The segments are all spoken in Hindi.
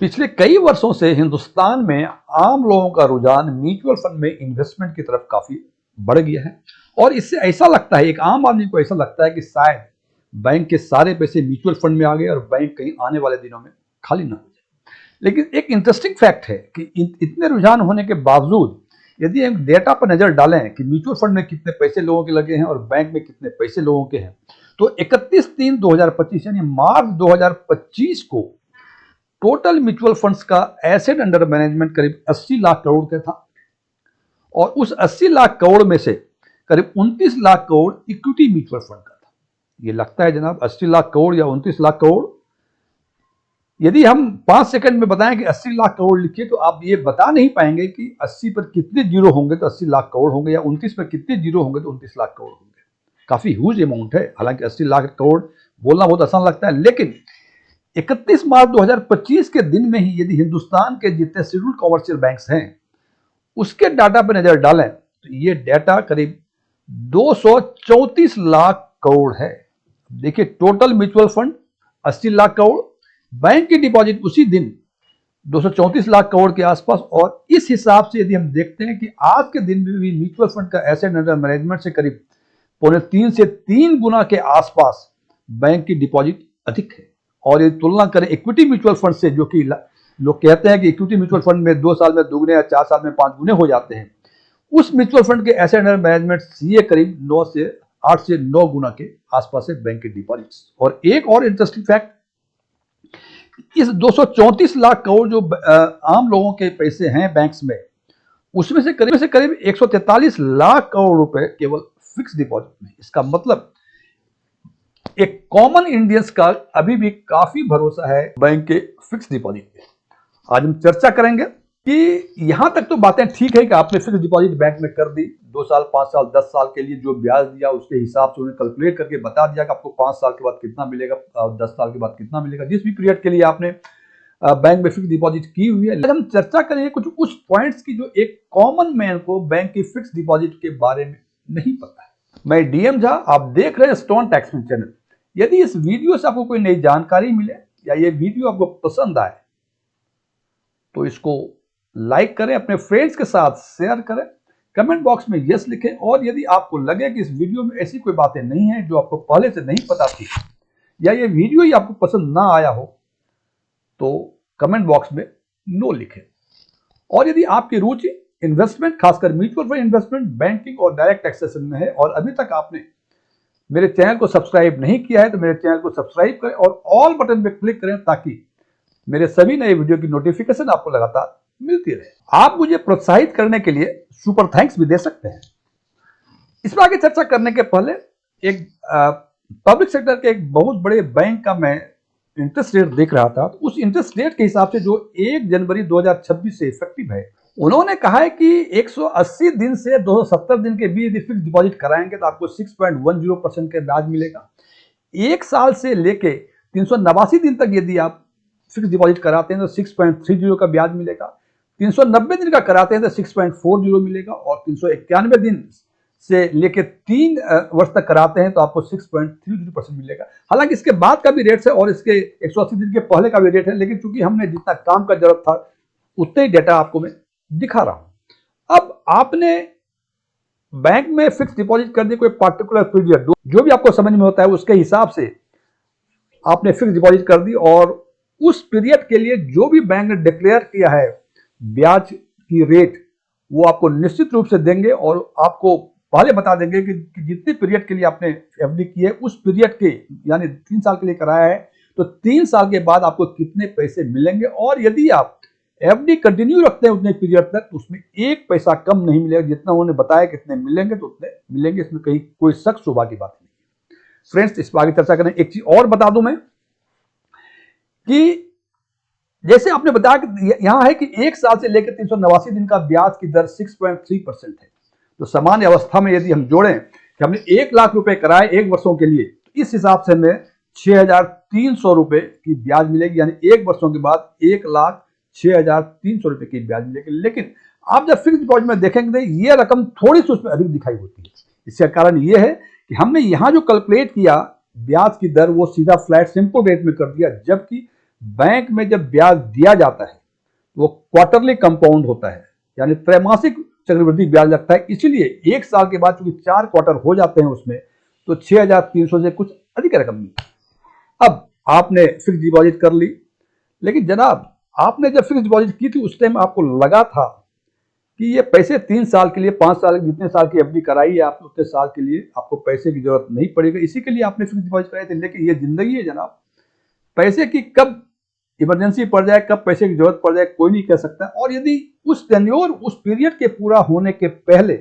पिछले कई वर्षों से हिंदुस्तान में आम लोगों का रुझान म्यूचुअल फंड में इन्वेस्टमेंट की तरफ काफी बढ़ गया है। और इससे ऐसा लगता है, एक आम आदमी को ऐसा लगता है कि शायद बैंक के सारे पैसे म्यूचुअल फंड में आ गए और बैंक कहीं आने वाले दिनों में खाली ना हो जाए। लेकिन एक इंटरेस्टिंग फैक्ट है कि इतने रुझान होने के बावजूद यदि हम डेटा पर नजर डालें कि म्यूचुअल फंड में कितने पैसे लोगों के लगे हैं और बैंक में कितने पैसे लोगों के हैं, तो 31/3/2025 यानी मार्च 2025 को टोटल म्यूचुअल फंड्स का एसेट अंडर मैनेजमेंट करीब 80 लाख करोड़ का था। और उस 80 लाख करोड़ में से करीब 29 lakh crore equity mutual fund का था। ये लगता है जनाब 80 लाख करोड़ या 29 लाख करोड़, यदि हम 5 सेकंड में बताएं कि 80 लाख करोड़ लिखिए तो आप ये बता नहीं पाएंगे कि 80 पर कितने जीरो होंगे तो 80 लाख करोड़ होंगे, या 29 पर कितने जीरो होंगे तो 29 लाख करोड़ होंगे। काफी ह्यूज अमाउंट है। हालांकि 80 लाख करोड़ बोलना बहुत आसान लगता है, लेकिन 31 मार्च 2025 के दिन में ही यदि हिंदुस्तान के जितने शेड्यूल्ड कॉमर्शियल बैंक्स हैं उसके डाटा पर नजर डालें तो ये डाटा करीब 234 लाख करोड़ है। देखिए, total mutual fund 80 lakh crore, bank की डिपॉजिट उसी दिन 234 लाख करोड़ के आसपास। और इस हिसाब से यदि हम देखते हैं कि आज के दिन में भी म्यूचुअल फंड का एसेट अंडर मैनेजमेंट से करीब 2.25 से 3 गुना के आसपास बैंक की डिपॉजिट अधिक है। और ये तुलना करें इक्विटी म्यूचुअल फंड से, जो कि लोग कहते हैं कि इक्विटी म्यूचुअल फंड में 2 साल में दुगने या 4 साल में 5 गुने हो जाते हैं, उस म्यूचुअल फंड के एसेट अंडर मैनेजमेंट सीए करीब 8 से 9 गुना के आसपास है बैंक के डिपॉजिट्स। और एक और इंटरेस्टिंग फैक्ट, इस 234 लाख करोड़ जो आम लोगों के पैसे हैं बैंक्स में, उसमें से करीब 143 लाख करोड़ रुपए केवल फिक्स डिपॉजिट में। इसका मतलब एक कॉमन इंडियंस का अभी भी काफी भरोसा है बैंक के फिक्स डिपॉजिट पे। आज हम चर्चा करेंगे कि यहां तक तो बातें ठीक है कि आपने फिक्स डिपॉजिट बैंक में कर दी, 2 साल 5 साल 10 साल के लिए जो ब्याज दिया उसके हिसाब से उन्हें कैलकुलेट करके बता दिया कि आपको 5 साल के बाद कितना मिलेगा और 10 साल के बाद कितना मिलेगा, जिस भी पीरियड के लिए आपने बैंक में फिक्स डिपॉजिट की हुई है। हम चर्चा करेंगे कुछ उस पॉइंट्स की जो एक कॉमन मैन को बैंक की फिक्स डिपॉजिट के बारे में नहीं पता है। मैं डीएम झा, आप देख रहे हैं स्टोन टैक्समैन चैनल। यदि इस वीडियो से आपको कोई नई जानकारी मिले या ये वीडियो आपको पसंद आए तो इसको लाइक करें, अपने फ्रेंड्स के साथ शेयर करें, कमेंट बॉक्स में यस लिखें। और यदि आपको लगे कि इस वीडियो में ऐसी कोई बातें नहीं है जो आपको पहले से नहीं पता थी, या ये वीडियो ही आपको पसंद ना आया हो, तो कमेंट बॉक्स में नो लिखें। और यदि आपकी रुचि इन्वेस्टमेंट, खासकर म्यूचुअल फंड इन्वेस्टमेंट, बैंकिंग और डायरेक्ट टैक्सेशन में है और अभी तक आपने मेरे चैनल को सब्सक्राइब नहीं किया है तो मेरे चैनल को सब्सक्राइब करें और ऑल बटन पे क्लिक करें ताकि मेरे सभी नए वीडियो की नोटिफिकेशन आपको लगातार मिलती रहे। आप मुझे प्रोत्साहित करने के लिए सुपर थैंक्स भी दे सकते हैं। इस पर आगे चर्चा करने के पहले एक पब्लिक सेक्टर के एक बहुत बड़े बैंक का मैं इंटरेस्ट रेट देख रहा था। तो उस इंटरेस्ट रेट के हिसाब से जो 1 जनवरी 2026 से इफेक्टिव है, उन्होंने कहा है कि 180 दिन से 270 दिन के बीच यदि फिक्स डिपॉजिट कराएंगे तो आपको 6.10% के ब्याज मिलेगा। 1 साल से लेके 389 दिन तक यदि आप फिक्स डिपॉजिट कराते हैं तो 6.30 का ब्याज मिलेगा। 390 दिन का कराते हैं तो 6.40 मिलेगा। और 391 दिन से लेके 3 वर्ष तक कराते हैं तो आपको 6.30% मिलेगा। हालांकि इसके बाद का भी रेट है और इसके 180 दिन के पहले का भी रेट है, लेकिन चूंकि हमने जितना काम का जरूरत था उतने ही डेटा आपको मैं दिखा रहा हूं। अब आपने बैंक में फिक्स डिपॉजिट कर दी कोई पार्टिकुलर पीरियड, जो भी आपको समझ में होता है उसके हिसाब से आपने फिक्स डिपॉजिट कर दी, और उस पीरियड के लिए जो भी बैंक ने डिक्लेयर किया है ब्याज की रेट, वो आपको निश्चित रूप से देंगे और आपको पहले बता देंगे कि जितने पीरियड के लिए आपने एफडी की है उस पीरियड के, यानी 3 साल के लिए कराया है तो 3 साल के बाद आपको कितने पैसे मिलेंगे। और यदि आप एफडी कंटिन्यू रखते हैं उतने पीरियड तक तो उसमें 1 पैसा कम नहीं मिलेगा। जितना उन्होंने बताया कितने मिलेंगे तो उतने मिलेंगे, इसमें कहीं कोई शक शुबा की बात नहीं है। फ्रेंड्स, इस पर आगे चर्चा करें। एक चीज और बता दूं मैं कि जैसे आपने बताया कि यहां है कि 1 साल से लेकर 389 दिन का ब्याज की दर 6.3% है। तो सामान्य अवस्था में यदि हम जोड़ें कि हमने 1 लाख रुपए कराए 1 वर्षों के लिए, तो इस हिसाब से हमें 6,300 रुपए की ब्याज मिलेगी, यानी 1 वर्षों के बाद 1,06,300 रुपए की ब्याज मिलेगी। लेकिन आप जब फिक्स डिपॉजिट में देखेंगे ये रकम थोड़ी सी उसमें अधिक दिखाई होती है। इसका कारण यह है कि हमने यहां जो कैलकुलेट किया ब्याज की दर वो सीधा फ्लैट सिंपल रेट में कर दिया, जबकि बैंक में जब ब्याज दिया जाता है वो क्वार्टरली कंपाउंड होता है, यानी त्रैमासिक चक्रवृद्धि ब्याज लगता है। इसीलिए एक साल के बाद चूंकि 4 क्वार्टर हो जाते हैं उसमें, तो 6,300 से कुछ अधिक रकम मिलती है। अब आपने फिक्स डिपॉजिट कर ली, लेकिन जनाब आपने जब फिक्स डिपॉजिट की थी उस टाइम आपको लगा था कि ये पैसे 3 साल के लिए, 5 साल, जितने साल की एफडी कराई है आपने उतने साल के लिए आपको पैसे की जरूरत नहीं पड़ेगी, इसी के लिए आपने फिक्स डिपॉजिट कराए थे। लेकिन ये जिंदगी है जनाब, पैसे की कब इमरजेंसी पड़ जाए, कब पैसे की जरूरत पड़ जाए, कोई नहीं कह सकता। और यदि उस टेन्योर, उस पीरियड के पूरा होने के पहले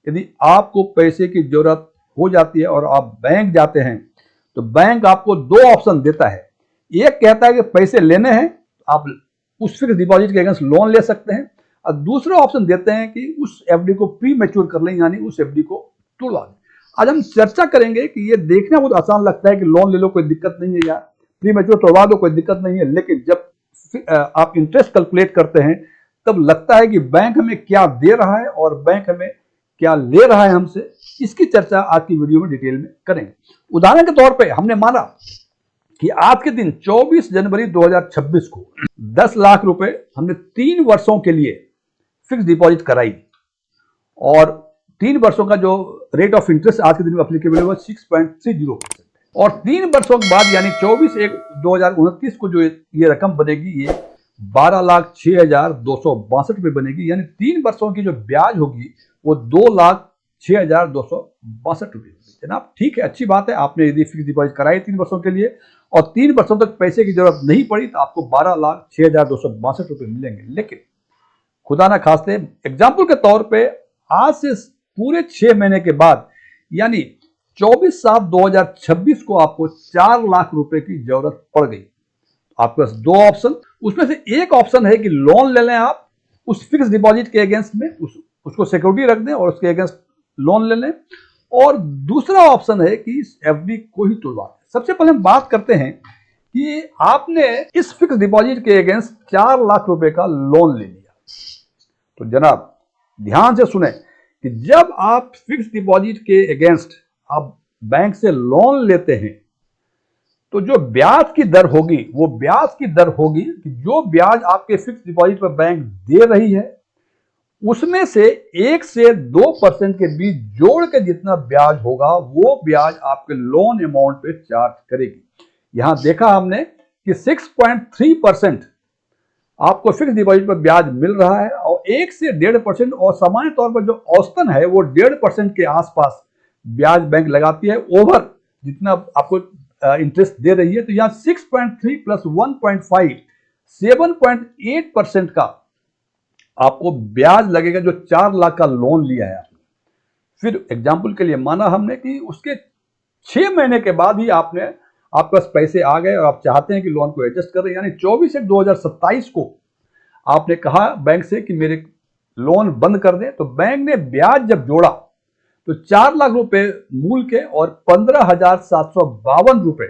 यदि आपको पैसे की जरूरत हो जाती है और आप बैंक जाते हैं, तो बैंक आपको 2 ऑप्शन देता है। एक कहता है कि पैसे लेने हैं, आप उस फिक्स डिपॉजिट के अगेंस्ट लोन ले सकते हैं, और दूसरा ऑप्शन देते हैं कि उस एफडी को प्री मैच्योर कर लें, यानी उस एफडी को तोड़वा दें। आज हम चर्चा करेंगे कि ये देखना बहुत आसान लगता है कि लोन ले लो कोई दिक्कत नहीं है, या प्री मैच्योर तोड़वा दो कोई दिक्कत नहीं है, लेकिन जब आप इंटरेस्ट कैलकुलेट करते हैं तब लगता है कि बैंक हमें क्या दे रहा है और बैंक हमें क्या ले रहा है हमसे। इसकी चर्चा आज की वीडियो में डिटेल में करेंगे। उदाहरण के तौर पे हमने माना कि आज के दिन 24 जनवरी 2026 को 10 लाख रुपए हमने 3 वर्षों के लिए फिक्स डिपॉजिट कराई, और 3 वर्षों का जो रेट ऑफ इंटरेस्ट आज के दिन में अप्लीकेबल हुआ 6.30%। और 3 वर्षों के बाद यानी 24/1/2029 को जो ये रकम बनेगी, ये 12,06,262 रुपए बनेगी। यानी 3 वर्षों की जो ब्याज होगी वो 2,06,262 रुपए। जनाब ठीक है, अच्छी बात है, आपने यदि फिक्स डिपॉजिट कराई 3 वर्षों के लिए और 3 वर्षों तक पैसे की जरूरत नहीं पड़ी, तो आपको 12,06,262 रुपए मिलेंगे। लेकिन खुदा ना खास्ते एग्जाम्पल के तौर पे आज से पूरे 6 महीने के बाद यानी 24/7/2026 को आपको 4 लाख रुपए की जरूरत पड़ गई। आपके पास 2 ऑप्शन, उसमें से एक ऑप्शन है कि लोन ले लें आप उस फिक्स डिपॉजिट के अगेंस्ट में, उसको सिक्योरिटी रख दें और उसके अगेंस्ट लोन ले लें, और दूसरा ऑप्शन है कि इस एफडी को ही तोड़वा दें। सबसे पहले हम बात करते हैं कि आपने इस फिक्स डिपॉजिट के अगेंस्ट 4 लाख रुपए का लोन ले लिया। तो जनाब ध्यान से सुने कि जब आप फिक्स डिपॉजिट के अगेंस्ट आप बैंक से लोन लेते हैं, तो जो ब्याज की दर होगी वो ब्याज की दर होगी कि जो ब्याज आपके फिक्स डिपॉजिट पर बैंक दे रही है उसमें से 1 से 2% के बीच जोड़ के जितना ब्याज होगा वो ब्याज आपके लोन अमाउंट पे चार्ज करेगी। यहां देखा हमने कि 6.3% आपको फिक्स डिपॉजिट पर ब्याज मिल रहा है, और 1 से 1.5%, और सामान्य तौर पर जो औसतन है वो 1.5% के आसपास ब्याज बैंक लगाती है ओवर जितना आपको इंटरेस्ट दे रही है। तो यहाँ 6.3 प्लस 1.5 7.8% का आपको ब्याज लगेगा जो 4 लाख का लोन लिया है आपने। फिर एग्जाम्पल के लिए माना हमने कि उसके 6 महीने के बाद ही आपके पास पैसे आ गए और आप चाहते हैं कि लोन को एडजस्ट करें, यानी 24/1/2027 को आपने कहा बैंक से कि मेरे लोन बंद कर दें। तो बैंक ने ब्याज जब जोड़ा तो 4 लाख रुपए मूल के और 15,752 रुपए,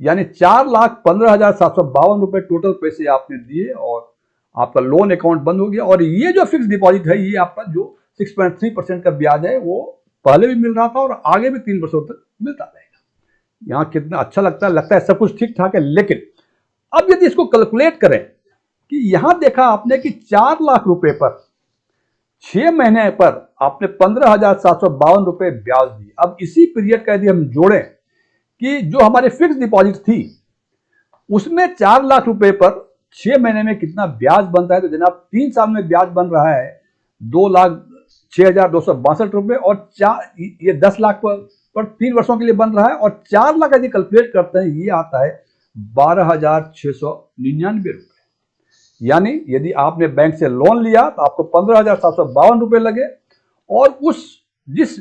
यानी 4,15,752 रुपए टोटल पैसे आपने दिए और आपका लोन अकाउंट बंद हो गया। और ये जो फिक्स डिपॉजिट है, ये आपका जो 6.3% का ब्याज है वो पहले भी मिल रहा था और आगे भी 3 वर्षों तक मिलता रहेगा। यहां कितना अच्छा लगता है सब कुछ ठीक ठाक है। लेकिन अब यदि इसको कैलकुलेट करें कि यहां देखा आपने कि 4 लाख रुपए पर 6 महीने पर आपने 15,752 रुपए ब्याज दिए। अब इसी पीरियड का यदि हम जोड़ें कि जो हमारे फिक्स डिपॉजिट थी उसमें 4 लाख रुपए पर 6 महीने में कितना ब्याज बनता है, तो जनाब 3 साल में ब्याज बन रहा है 2,06,262 रुपए, और ये 10 लाख पर 3 वर्षों के लिए बन रहा है, और 4 लाख यदि कैलकुलेट करते हैं ये आता है 12,699 रुपए। यानी यदि आपने बैंक से लोन लिया तो आपको 15,752 रुपए लगे, और जिस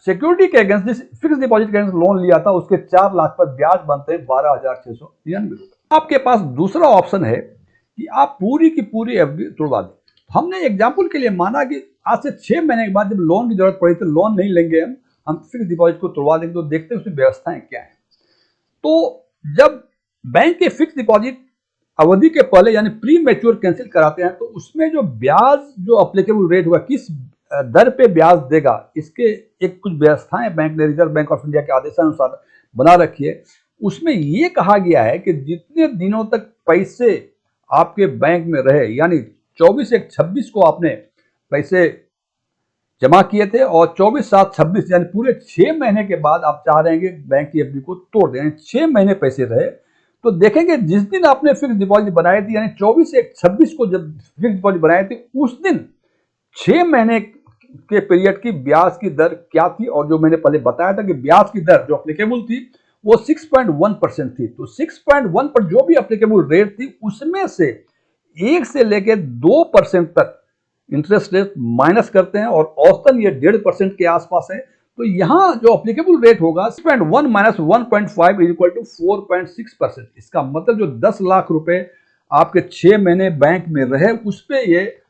सिक्योरिटी के अगेंस्ट, जिस फिक्स डिपॉजिट के अगेंस्ट लोन लिया था उसके 4 लाख पर ब्याज बनते हैं 12,699 रुपए। आपके पास दूसरा ऑप्शन है कि आप पूरी की पूरी एफडी तोड़वा दें। हमने एग्जाम्पल के लिए माना कि आज से 6 महीने के बाद जब लोन की जरूरत पड़ी तो लोन नहीं लेंगे, हम फिक्स डिपॉजिट को तोड़वा देंगे। तो देखते हैं उसमें व्यवस्थाएं क्या है। तो जब बैंक के फिक्स डिपॉजिट अवधि के पहले यानी प्री मैच्योर कैंसिल कराते हैं, तो उसमें जो ब्याज जो अप्लीकेबल रेट हुआ, किस दर पे ब्याज देगा, इसके एक कुछ व्यवस्थाएं बैंक ने रिजर्व बैंक ऑफ इंडिया के आदेशानुसार बना रखी है। उसमें ये कहा गया है कि जितने दिनों तक पैसे आपके बैंक में रहे, यानी 24/1/26 को आपने पैसे जमा किए थे और 24/7/26 यानी पूरे 6 महीने के बाद आप चाह रहे हैं कि बैंक की एफडी को तोड़ दें, 6 महीने पैसे रहे, तो देखेंगे जिस दिन आपने फिक्स डिपॉजिट बनाई थी, यानी 24/1/26 को जब फिक्स डिपॉजिट बनाई थी, उस दिन 6 महीने के पीरियड की ब्याज की दर क्या थी। और जो मैंने पहले बताया था कि ब्याज की दर जो अप्लीकेबल थी वो 6.1% थी। तो 6.1 पर जो भी अप्लीकेबल रेट थी उसमें से 1 से लेकर 2% तक इंटरेस्ट रेट माइनस करते हैं और औसतन ये 1.5% के आसपास है। तो यहां जो अप्लीकेबल रेट होगा 6.1 माइनस 1.5 इज इक्वल टू 4.6%। इसका मतलब जो 10 लाख रुपए आपके 6 महीने बैंक में रहे उस पे ये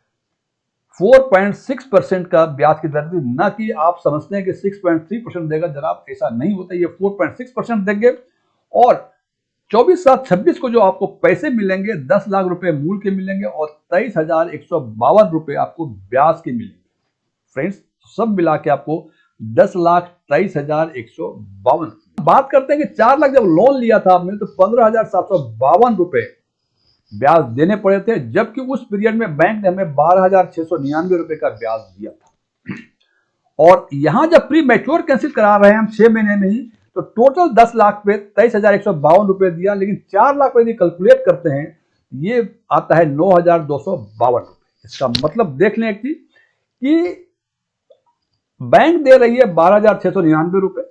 4.6% का ब्याज की दर थी, ना कि आप समझते हैं कि 6.3% देगा। जनाब ऐसा नहीं होता, ये 4.6% देंगे और 24/7/26 को जो आपको पैसे मिलेंगे 10 लाख रुपए मूल के मिलेंगे और 23,152 रुपए आपको ब्याज के मिलेंगे। फ्रेंड्स, सब मिला के आपको 10,23,152। बात करते हैं कि 4 लाख जब लोन लिया था आपने तो 15,752 रुपए ब्याज देने पड़े थे, जबकि उस पीरियड में बैंक ने हमें 12,699 रुपए का ब्याज दिया था। और यहां जब प्री मैच्योर कैंसिल करा रहे हैं हम 6 महीने में ही, तो टोटल 10 लाख पे 23,152 रुपए दिया, लेकिन 4 लाख पे यदि कैलकुलेट करते हैं ये आता है 9,252 रुपए। इसका मतलब देख लें कि बैंक दे रही है 12,699 रुपए,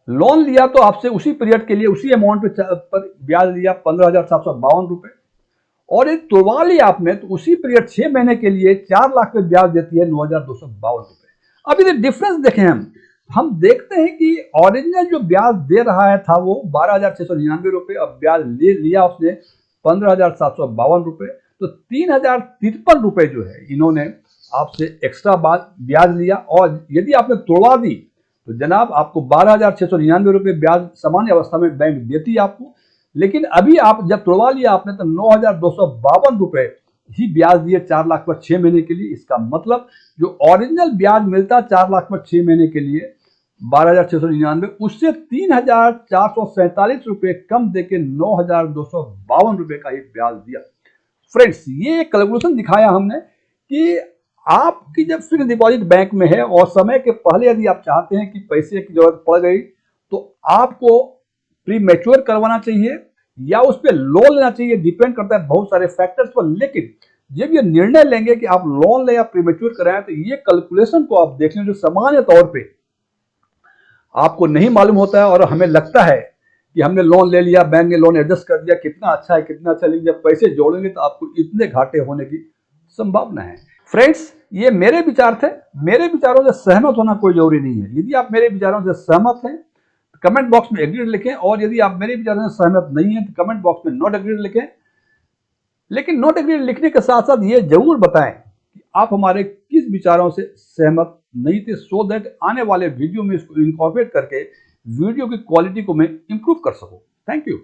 लोन लिया तो आपसे उसी पीरियड के लिए उसी अमाउंट पर ब्याज लिया 15,752 रुपए, और ये तुड़वा लिया आपने तो उसी पीरियड 6 महीने के लिए 4 लाख पे ब्याज देती है 9,252 रुपए। अब ये डिफरेंस देखें हम देखते हैं कि ओरिजिनल जो ब्याज दे रहा है था वो 12,699 रुपए, अब ब्याज लिया उसने 15,752 रुपए, तो 3,053 रुपए जो है इन्होंने आपसे एक्स्ट्रा ब्याज लिया। और यदि आपने तोड़वा दी तो जनाब आपको 12,699 रुपए ब्याज सामान्य अवस्था में बैंक देती है आपको, लेकिन अभी आप जब तोड़वा लिया आपने तो 9,252 रुपए ही ब्याज दिए 4 लाख पर 6 महीने के लिए। इसका मतलब जो ओरिजिनल ब्याज मिलता 4 लाख पर 6 महीने के लिए 12,699, उससे 3,447 रुपए कम देके 9,252 रुपए का ही ब्याज दिया। फ्रेंड्स, ये कैलकुलेशन दिखाया हमने कि आपकी जब फिक्स डिपॉजिट बैंक में है और समय के पहले यदि आप चाहते हैं कि पैसे की जरूरत पड़ गई तो आपको प्री मैच्योर करवाना चाहिए या उस पर लोन लेना चाहिए, डिपेंड करता है बहुत सारे फैक्टर्स पर। लेकिन जब ये निर्णय लेंगे कि आप लोन ले या प्री मैच्योर कराएं तो ये कैलकुलेशन को आप देख लें जो सामान्य तौर पे आपको नहीं मालूम होता है, और हमें लगता है कि हमने लोन ले लिया, बैंक ने लोन एडजस्ट कर दिया, कितना अच्छा है कितना अच्छा, लेकिन जब पैसे जोड़ेंगे तो आपको इतने घाटे होने की संभावना है। फ्रेंड्स, ये मेरे विचार थे, मेरे विचारों से सहमत होना कोई जरूरी नहीं है। यदि आप मेरे विचारों से सहमत हैं तो कमेंट बॉक्स में एग्रीड लिखें, और यदि आप मेरे विचारों से सहमत नहीं है तो कमेंट बॉक्स में नॉट एग्रीड लिखें। लेकिन नॉट एग्रीड लिखने के साथ साथ ये जरूर बताएं कि आप हमारे किस विचारों से सहमत नहीं थे, सो दैट आने वाले वीडियो में इसको इनकॉर्पोरेट करके वीडियो की क्वालिटी को मैं इंप्रूव कर सकूं। Thank you.